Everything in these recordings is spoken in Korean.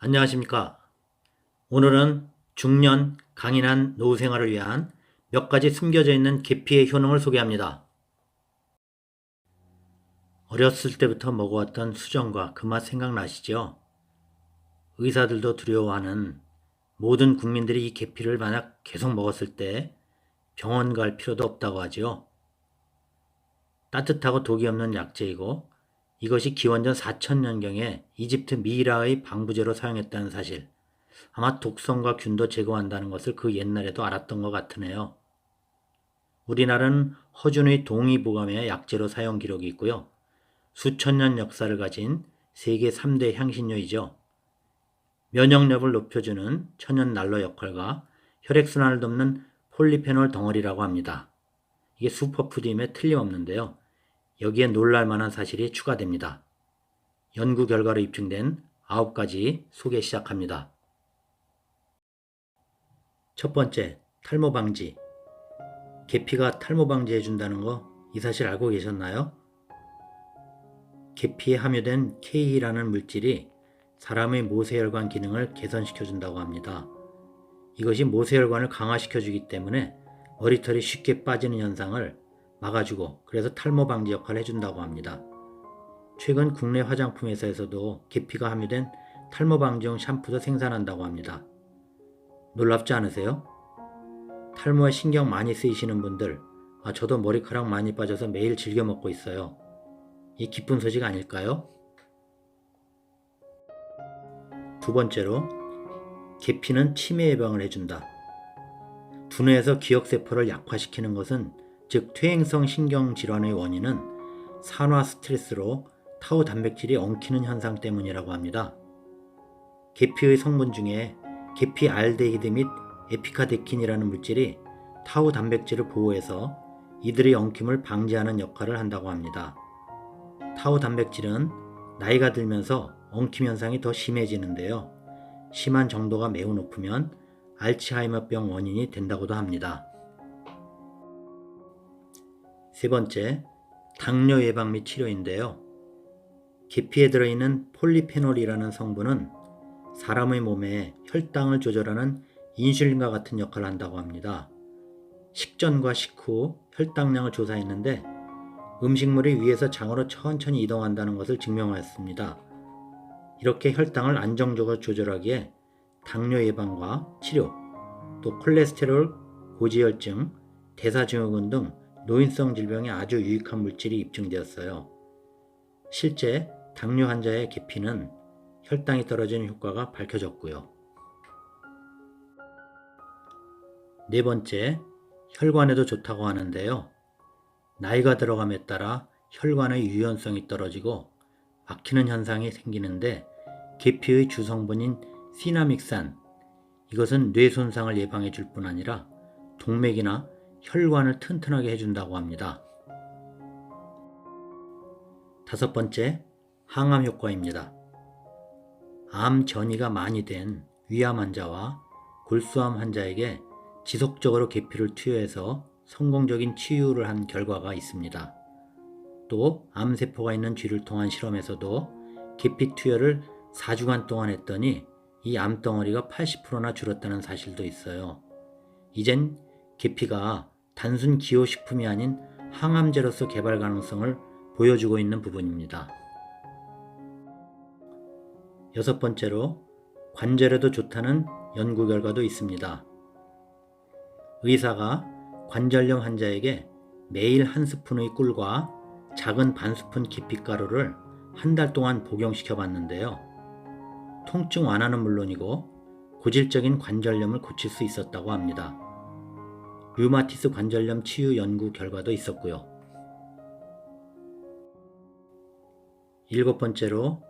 안녕하십니까. 오늘은 중년 강인한 노후 생활을 위한 몇 가지 숨겨져 있는 계피의 효능을 소개합니다. 어렸을 때부터 먹어왔던 수정과 그 맛 생각나시죠? 의사들도 두려워하는 모든 국민들이 이 계피를 만약 계속 먹었을 때 병원 갈 필요도 없다고 하지요. 따뜻하고 독이 없는 약재이고 이것이 기원전 4000년경에 이집트 미이라의 방부제로 사용했다는 사실, 아마 독성과 균도 제거한다는 것을 그 옛날에도 알았던 것 같으네요. 우리나라는 허준의 동의보감의 약재로 사용 기록이 있고요. 수천 년 역사를 가진 세계 3대 향신료이죠. 면역력을 높여주는 천연 난로 역할과 혈액순환을 돕는 폴리페놀 덩어리라고 합니다. 이게 슈퍼푸드임에 틀림없는데요. 여기에 놀랄만한 사실이 추가됩니다. 연구 결과로 입증된 9가지 소개 시작합니다. 첫 번째, 탈모 방지. 계피가 탈모 방지해준다는 거 이 사실 알고 계셨나요? 계피에 함유된 K라는 물질이 사람의 모세혈관 기능을 개선시켜준다고 합니다. 이것이 모세혈관을 강화시켜주기 때문에 머리털이 쉽게 빠지는 현상을 막아주고 그래서 탈모 방지 역할을 해준다고 합니다. 최근 국내 화장품 회사에서도 계피가 함유된 탈모 방지용 샴푸도 생산한다고 합니다. 놀랍지 않으세요? 탈모에 신경 많이 쓰이시는 분들, 저도 머리카락 많이 빠져서 매일 즐겨 먹고 있어요. 이 기쁜 소식 아닐까요? 두 번째로, 계피는 치매 예방을 해준다. 두뇌에서 기억세포를 약화시키는 것은, 즉 퇴행성 신경질환의 원인은 산화 스트레스로 타우 단백질이 엉키는 현상 때문이라고 합니다. 계피의 성분 중에 계피 알데히드 및 에피카데킨이라는 물질이 타우 단백질을 보호해서 이들의 엉킴을 방지하는 역할을 한다고 합니다. 타우 단백질은 나이가 들면서 엉킴 현상이 더 심해지는데요. 심한 정도가 매우 높으면 알츠하이머병 원인이 된다고도 합니다. 세 번째, 당뇨 예방 및 치료인데요. 계피에 들어있는 폴리페놀이라는 성분은 사람의 몸에 혈당을 조절하는 인슐린과 같은 역할을 한다고 합니다. 식전과 식후 혈당량을 조사했는데 음식물이 위에서 장으로 천천히 이동한다는 것을 증명하였습니다. 이렇게 혈당을 안정적으로 조절하기에 당뇨 예방과 치료, 또 콜레스테롤, 고지혈증, 대사증후군 등 노인성 질병에 아주 유익한 물질이 입증되었어요. 실제 당뇨 환자의 계피는 혈당이 떨어지는 효과가 밝혀졌고요. 네 번째, 혈관에도 좋다고 하는데요. 나이가 들어감에 따라 혈관의 유연성이 떨어지고 막히는 현상이 생기는데 계피의 주성분인 시나믹산, 이것은 뇌 손상을 예방해 줄 뿐 아니라 동맥이나 혈관을 튼튼하게 해준다고 합니다. 다섯 번째, 항암 효과입니다. 암 전이가 많이 된 위암 환자와 골수암 환자에게 지속적으로 계피를 투여해서 성공적인 치유를 한 결과가 있습니다. 또 암세포가 있는 쥐를 통한 실험에서도 계피 투여를 4주간 동안 했더니 이 암덩어리가 80%나 줄었다는 사실도 있어요. 이젠 계피가 단순 기호식품이 아닌 항암제로서 개발 가능성을 보여주고 있는 부분입니다. 여섯 번째로, 관절에도 좋다는 연구 결과도 있습니다. 의사가 관절염 환자에게 매일 한 스푼의 꿀과 작은 반 스푼 계피가루를 한 달 동안 복용시켜 봤는데요. 통증 완화는 물론이고 고질적인 관절염을 고칠 수 있었다고 합니다. 류마티스 관절염 치유 연구 결과도 있었고요. 일곱 번째로,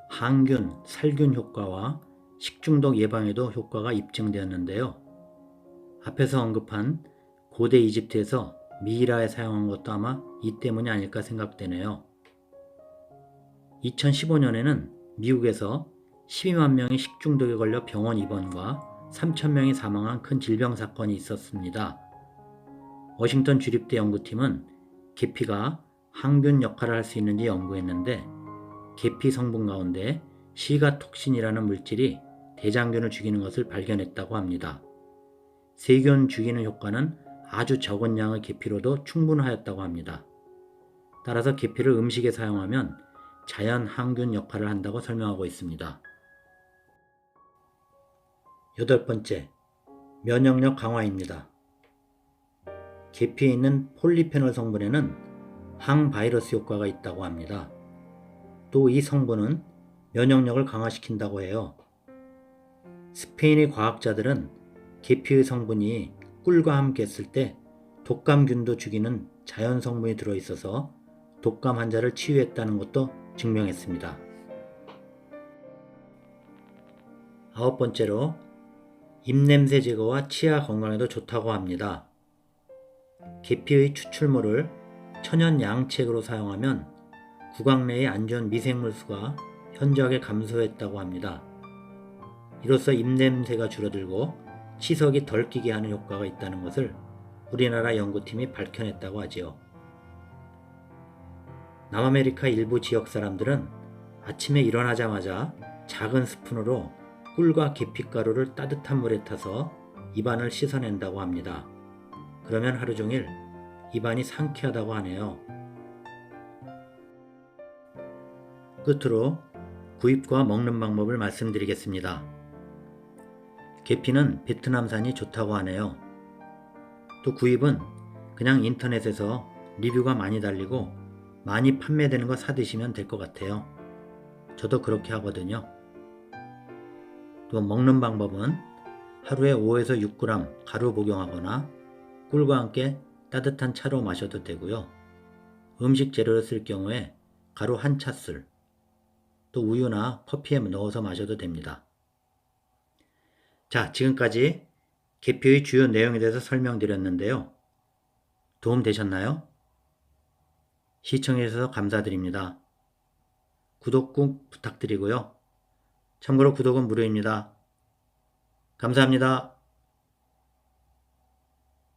항균, 살균 효과와 식중독 예방에도 효과가 입증되었는데요. 앞에서 언급한 고대 이집트에서 미이라에 사용한 것도 아마 이 때문이 아닐까 생각되네요. 2015년에는 미국에서 12만 명이 식중독에 걸려 병원 입원과 3천 명이 사망한 큰 질병 사건이 있었습니다. 워싱턴 주립대 연구팀은 계피가 항균 역할을 할 수 있는지 연구했는데 계피 성분 가운데 시가톡신이라는 물질이 대장균을 죽이는 것을 발견했다고 합니다. 세균 죽이는 효과는 아주 적은 양의 계피로도 충분하였다고 합니다. 따라서 계피를 음식에 사용하면 자연 항균 역할을 한다고 설명하고 있습니다. 8번째, 면역력 강화입니다. 계피에 있는 폴리페놀 성분에는 항바이러스 효과가 있다고 합니다. 또 이 성분은 면역력을 강화시킨다고 해요. 스페인의 과학자들은 계피의 성분이 꿀과 함께 했을 때 독감균도 죽이는 자연 성분이 들어있어서 독감 환자를 치유했다는 것도 증명했습니다. 9번째로 입냄새 제거와 치아 건강에도 좋다고 합니다. 계피의 추출물을 천연 양치액으로 사용하면 구강 내의 안 좋은 미생물 수가 현저하게 감소했다고 합니다. 이로써 입냄새가 줄어들고 치석이 덜 끼게 하는 효과가 있다는 것을 우리나라 연구팀이 밝혀냈다고 하지요. 남아메리카 일부 지역 사람들은 아침에 일어나자마자 작은 스푼으로 꿀과 계피가루를 따뜻한 물에 타서 입안을 씻어낸다고 합니다. 그러면 하루 종일 입안이 상쾌하다고 하네요. 끝으로 구입과 먹는 방법을 말씀드리겠습니다. 계피는 베트남산이 좋다고 하네요. 또 구입은 그냥 인터넷에서 리뷰가 많이 달리고 많이 판매되는 거 사드시면 될 것 같아요. 저도 그렇게 하거든요. 또 먹는 방법은 하루에 5에서 6g 가루 복용하거나 꿀과 함께 따뜻한 차로 마셔도 되고요. 음식 재료를 쓸 경우에 가루 한 차술, 또 우유나 커피에 넣어서 마셔도 됩니다. 자, 지금까지 계피의 주요 내용에 대해서 설명드렸는데요. 도움 되셨나요? 시청해주셔서 감사드립니다. 구독 꼭 부탁드리고요. 참고로 구독은 무료입니다. 감사합니다.